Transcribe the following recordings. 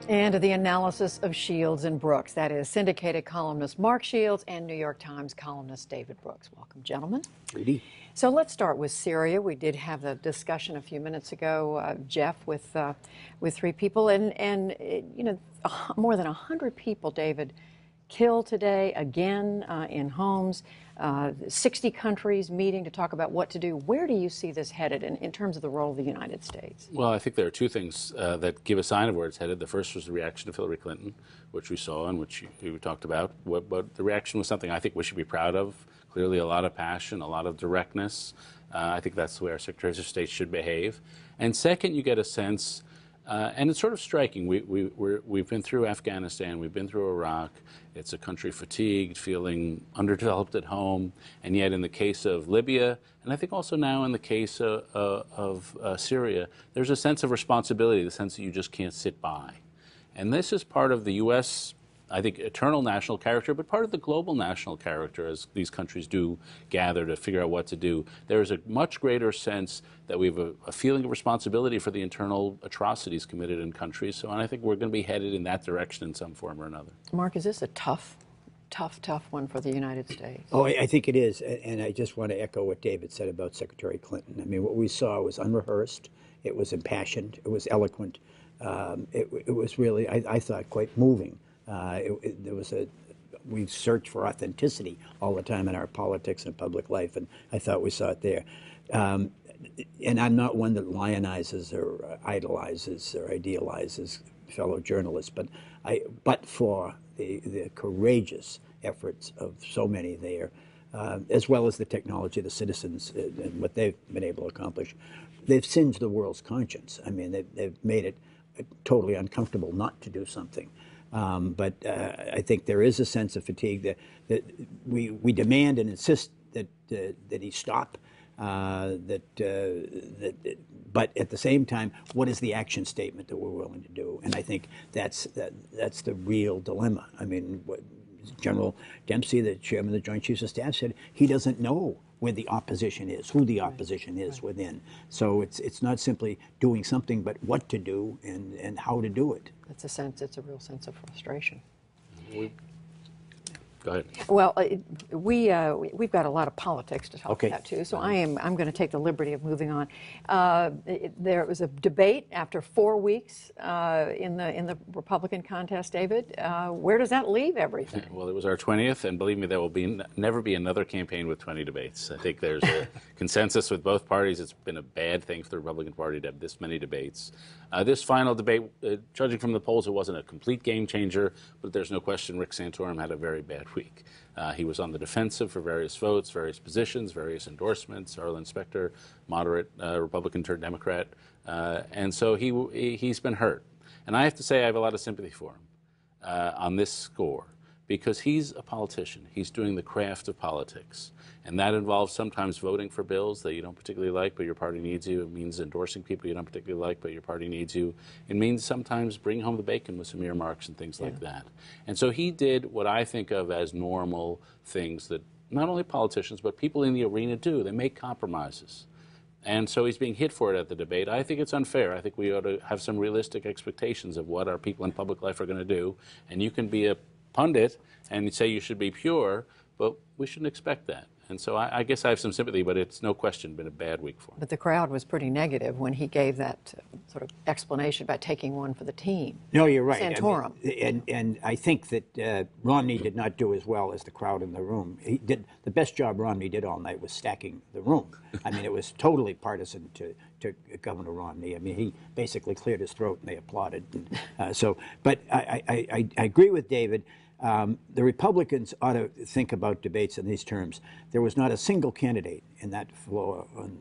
And the analysis of Shields and Brooks. That is syndicated columnist Mark Shields and New York Times columnist David Brooks. Welcome, gentlemen. Rudy. So let's start with Syria. We did have the discussion a few minutes ago, Jeff, with three people, and you know, more than 100 people, David, killed today again in homes. 60 countries meeting to talk about what to do. Where do you see this headed in terms of the role of the United States? Well, I think there are two things that give a sign of where it's headed. The first was the reaction to Hillary Clinton, which we saw and which you talked about. But the reaction was something I think we should be proud of. Clearly a lot of passion, a lot of directness. I think that's the way our secretaries of state should behave. And second, you get a sense, and it's sort of striking. We've been through Afghanistan, we've been through Iraq. It's a country fatigued, feeling underdeveloped at home, and yet in the case of Libya, and I think also now in the case of Syria, there's a sense of responsibility, the sense that you just can't sit by. And this is part of the U.S., I think, eternal national character, but part of the global national character as these countries do gather to figure out what to do. There is a much greater sense that we have a feeling of responsibility for the internal atrocities committed in countries. So, and I think we're going to be headed in that direction in some form or another. Mark, is this a tough one for the United States? Oh, I think it is. And I just want to echo what David said about Secretary Clinton. I mean, what we saw was unrehearsed. It was impassioned. It was eloquent. It was really, I thought, quite moving. We search for authenticity all the time in our politics and public life, and I thought we saw it there. And I'm not one that lionizes or idolizes or idealizes fellow journalists, but for the courageous efforts of so many there, as well as the technology, the citizens, and what they've been able to accomplish, they've singed the world's conscience. I mean, they've made it totally uncomfortable not to do something. But I think there is a sense of fatigue that we demand and insist that he stop. But at the same time, what is the action statement that we're willing to do? And I think that's the real dilemma. I mean, what General Dempsey, the chairman of the Joint Chiefs of Staff, said he doesn't know where the opposition is, who the opposition is within. So it's not simply doing something, but what to do and how to do it. It's a real sense of frustration. Go ahead. Well, we've got a lot of politics to talk about too, so I'm going to take the liberty of moving on. There was a debate after 4 weeks in the Republican contest, David. Where does that leave everything? Well, it was our 20th, and believe me, there will never be another campaign with 20 debates. I think there's a consensus with both parties. It's been a bad thing for the Republican Party to have this many debates. This final debate, judging from the polls, it wasn't a complete game changer, but there's no question Rick Santorum had a very bad week. He was on the defensive for various votes, various positions, various endorsements, Arlen Specter, moderate Republican turned Democrat, and so he's been hurt. And I have to say I have a lot of sympathy for him on this score, because he's a politician. He's doing the craft of politics. And that involves sometimes voting for bills that you don't particularly like, but your party needs you. It means endorsing people you don't particularly like, but your party needs you. It means sometimes bringing home the bacon with some earmarks and things like that. And so he did what I think of as normal things that not only politicians, but people in the arena do. They make compromises. And so he's being hit for it at the debate. I think it's unfair. I think we ought to have some realistic expectations of what our people in public life are going to do. And you can be a pundit and say you should be pure, but we shouldn't expect that. And so I guess I have some sympathy, but it's no question been a bad week for him. But the crowd was pretty negative when he gave that sort of explanation about taking one for the team. No, you're right. Santorum. I mean, and I think that Romney did not do as well as the crowd in the room. He did the best job Romney did all night was stacking the room. I mean, it was totally partisan to Governor Romney. I mean, he basically cleared his throat and they applauded. And, but I agree with David. The Republicans ought to think about debates in these terms. There was not a single candidate in that floor on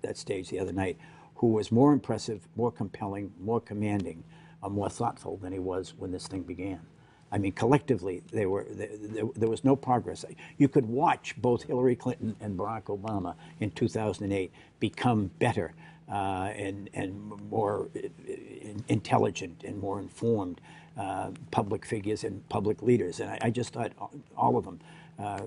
that stage the other night who was more impressive, more compelling, more commanding, more thoughtful than he was when this thing began. I mean, collectively, there was no progress. You could watch both Hillary Clinton and Barack Obama in 2008 become better and more intelligent and more informed public figures and public leaders. And I just thought all of them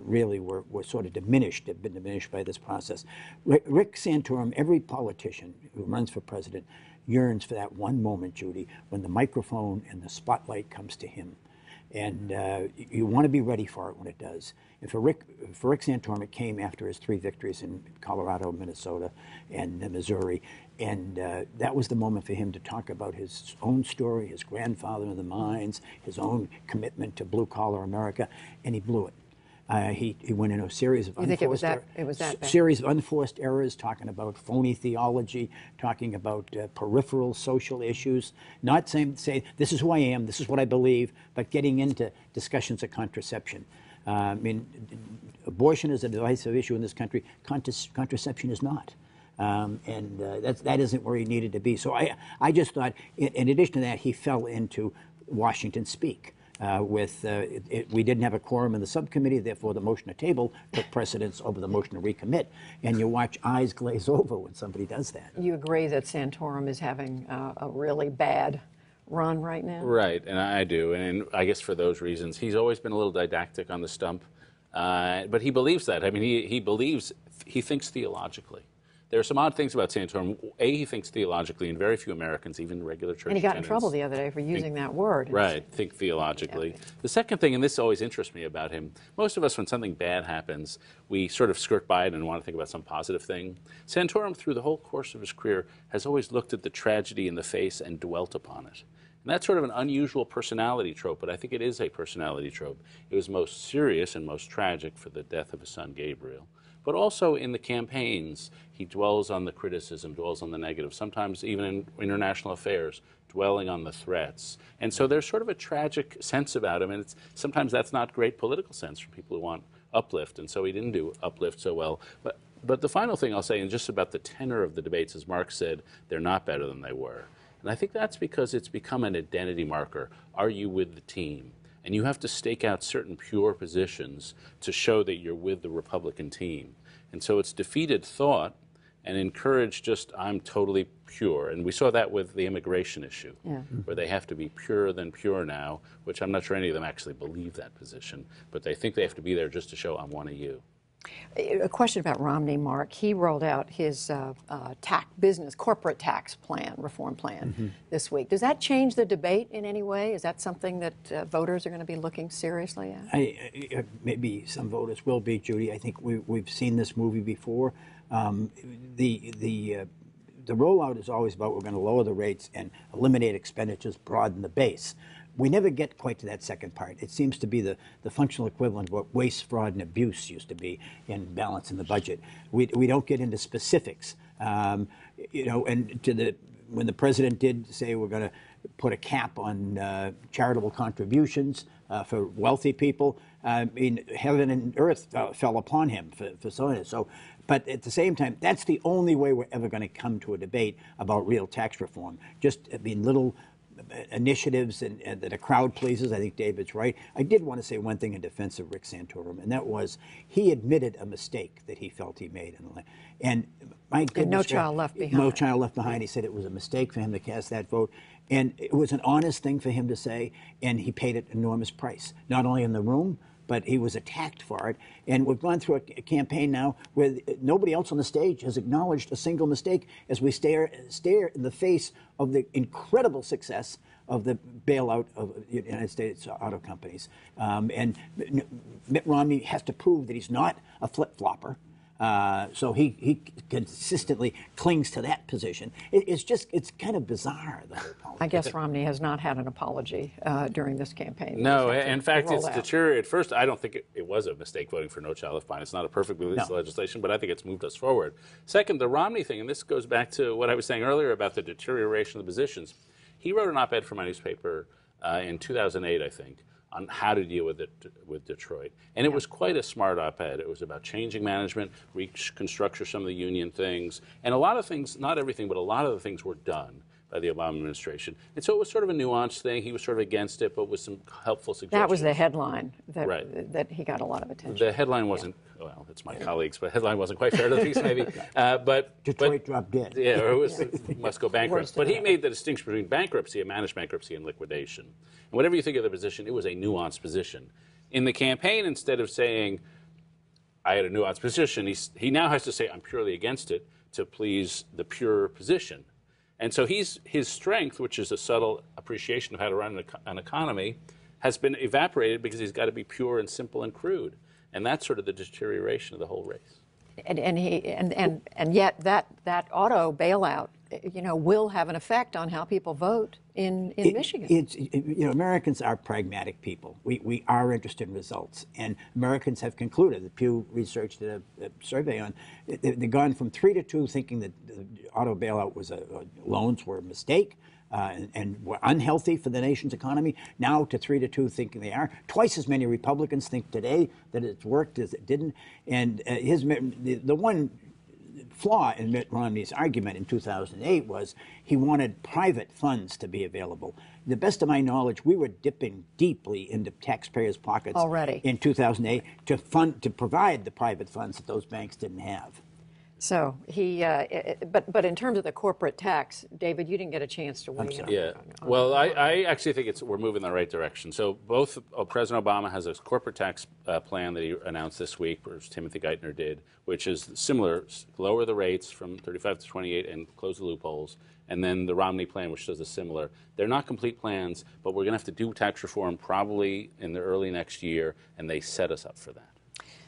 really were sort of diminished, have been diminished by this process. Rick Santorum, every politician who runs for president, yearns for that one moment, Judy, when the microphone and the spotlight comes to him. And you want to be ready for it when it does. And for Rick Santorum, it came after his 3 victories in Colorado, Minnesota, and Missouri. And that was the moment for him to talk about his own story, his grandfather in the mines, his own commitment to blue-collar America, and he blew it. He went into a series of series of unforced errors, talking about phony theology, talking about peripheral social issues, not say this is who I am, this is what I believe, but getting into discussions of contraception. I mean, abortion is a divisive issue in this country. Contraception is not. That isn't where he needed to be. So I just thought, in addition to that, he fell into Washington speak. We didn't have a quorum in the subcommittee, therefore the motion to table took precedence over the motion to recommit. And you watch eyes glaze over when somebody does that. You agree that Santorum is having a really bad run right now? Right, and I do. And I guess for those reasons, he's always been a little didactic on the stump. But he believes that. I mean, he thinks theologically. There are some odd things about Santorum. He thinks theologically, and very few Americans, even regular church And he got in attendants, trouble the other day for using that word. Right, think theologically. Yeah. The second thing, and this always interests me about him, most of us, when something bad happens, we sort of skirt by it and want to think about some positive thing. Santorum, through the whole course of his career, has always looked at the tragedy in the face and dwelt upon it. And that's sort of an unusual personality trope, but I think it is a personality trope. It was most serious and most tragic for the death of his son, Gabriel. But also in the campaigns, he dwells on the criticism, dwells on the negative, sometimes even in international affairs, dwelling on the threats. And so there's sort of a tragic sense about him, and sometimes that's not great political sense for people who want uplift, and so he didn't do uplift so well. But the final thing I'll say, and just about the tenor of the debates, as Mark said, they're not better than they were. And I think that's because it's become an identity marker. Are you with the team? And you have to stake out certain pure positions to show that you're with the Republican team. And so it's defeated thought and encouraged just, I'm totally pure. And we saw that with the immigration issue, where they have to be purer than pure now, which I'm not sure any of them actually believe that position, but they think they have to be there just to show I'm one of you. A question about Romney, Mark. He rolled out his corporate tax plan, reform plan this week. Does that change the debate in any way? Is that something that voters are going to be looking seriously at? Maybe some voters will be, Judy. I think we've seen this movie before. The rollout is always about we're going to lower the rates and eliminate expenditures, broaden the base. We never get quite to that second part. It seems to be the functional equivalent of what waste, fraud, and abuse used to be in balance in the budget. We don't get into specifics. And when the president did say we're going to put a cap on charitable contributions for wealthy people, I mean, heaven and earth fell upon him for saying it. So, but at the same time, that's the only way we're ever going to come to a debate about real tax reform. Just little initiatives and that a crowd pleases. I think David's right. I did want to say one thing in defense of Rick Santorum, and that was he admitted a mistake that he felt he made. And my goodness, no child left behind. No child left behind. He said it was a mistake for him to cast that vote. And it was an honest thing for him to say, and he paid an enormous price, not only in the room, but he was attacked for it. And we've gone through a campaign now where nobody else on the stage has acknowledged a single mistake as we stare in the face of the incredible success of the bailout of the United States auto companies. And Mitt Romney has to prove that he's not a flip-flopper. So he consistently clings to that position. It's kind of bizarre, the whole politics. I guess Romney has not had an apology during this campaign. No, in fact, it's deteriorated. First, I don't think it was a mistake voting for No Child Left Behind. It's not a perfect legislation, but I think it's moved us forward. Second, the Romney thing, and this goes back to what I was saying earlier about the deterioration of the positions. He wrote an op-ed for my newspaper in 2008, I think, on how to deal with Detroit. And it was quite a smart op-ed. It was about changing management, reconstructing some of the union things. And a lot of things, not everything, but a lot of the things were done by the Obama administration. And so it was sort of a nuanced thing. He was sort of against it, but with some helpful suggestions. That was the headline that, right. that he got a lot of attention. The headline wasn't, well, it's my colleagues, but the headline wasn't quite fair to the piece, maybe. But Detroit dropped dead. Yeah, it must go bankrupt. But he made the distinction between bankruptcy, a managed bankruptcy, and liquidation. And whatever you think of the position, it was a nuanced position. In the campaign, instead of saying, I had a nuanced position, he now has to say, I'm purely against it to please the pure position. And so his strength, which is a subtle appreciation of how to run an economy, has been evaporated because he's got to be pure and simple and crude. And that's sort of the deterioration of the whole race. And yet that auto bailout, will have an effect on how people vote in Michigan. Americans are pragmatic people. We are interested in results, and Americans have concluded. The Pew Research did a survey on. They've gone from 3 to 2, thinking that the auto bailout loans were a mistake. And were unhealthy for the nation's economy, now to 3 to 2 thinking they are. Twice as many Republicans think today that it's worked as it didn't. And the one flaw in Mitt Romney's argument in 2008 was he wanted private funds to be available. The best of my knowledge, we were dipping deeply into taxpayers' pockets already in 2008 to provide the private funds that those banks didn't have. So but in terms of the corporate tax, David, you didn't get a chance to weigh in. Yeah. Well, I actually think we're moving in the right direction. So both President Obama has a corporate tax plan that he announced this week, or Timothy Geithner did, which is similar: lower the rates from 35 to 28 and close the loopholes. And then the Romney plan, which does a similar. They're not complete plans, but we're going to have to do tax reform probably in the early next year, and they set us up for that.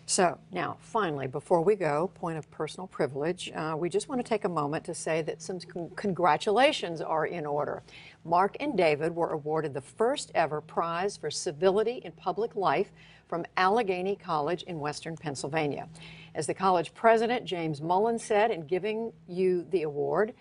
So now, finally, before we go, point of personal privilege, we just want to take a moment to say that some congratulations are in order. Mark and David were awarded the first ever prize for civility in public life from Allegheny College in Western Pennsylvania. As the college president, James Mullen, said in giving you the award,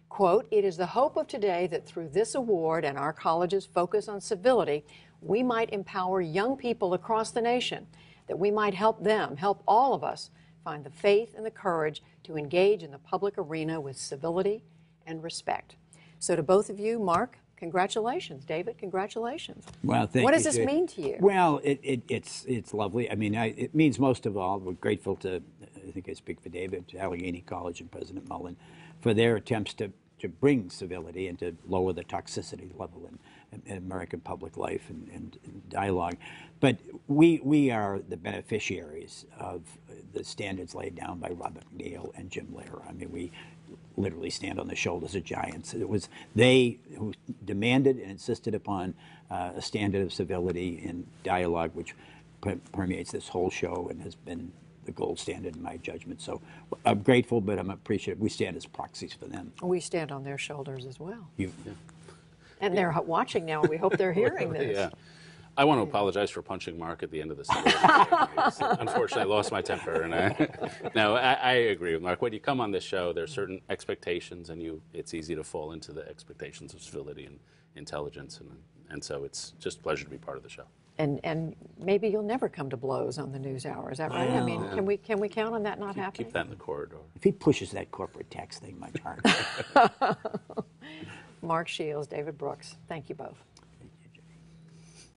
quote, "It is the hope of today that through this award and our college's focus on civility, we might empower young people across the nation, that we might help them, help all of us, find the faith and the courage to engage in the public arena with civility and respect." So to both of you, Mark, congratulations. David, congratulations. Well, thank you. What does this mean to you? Well, it's lovely. I mean, it means most of all, we're grateful to, I think I speak for David, to Allegheny College and President Mullen for their attempts to bring civility and to lower the toxicity level in American public life and dialogue. But we are the beneficiaries of the standards laid down by Robert McNeil and Jim Lehrer. I mean, we literally stand on the shoulders of giants. It was they who demanded and insisted upon a standard of civility and dialogue which permeates this whole show and has been the gold standard in my judgment. So I'm grateful, but I'm appreciative. We stand as proxies for them. We stand on their shoulders as well. Yeah. And they're watching now. We hope they're hearing this. Yeah. I want to apologize for punching Mark at the end of the segment. Unfortunately, I lost my temper. And I agree with Mark. When you come on this show, there are certain expectations, and it's easy to fall into the expectations of civility and intelligence. And so it's just a pleasure to be part of the show. And maybe you'll never come to blows on the news hour. Is that right? I mean, can we count on that not happening? Keep that in the corridor. If he pushes that corporate tax thing much harder. Mark Shields, David Brooks, thank you both.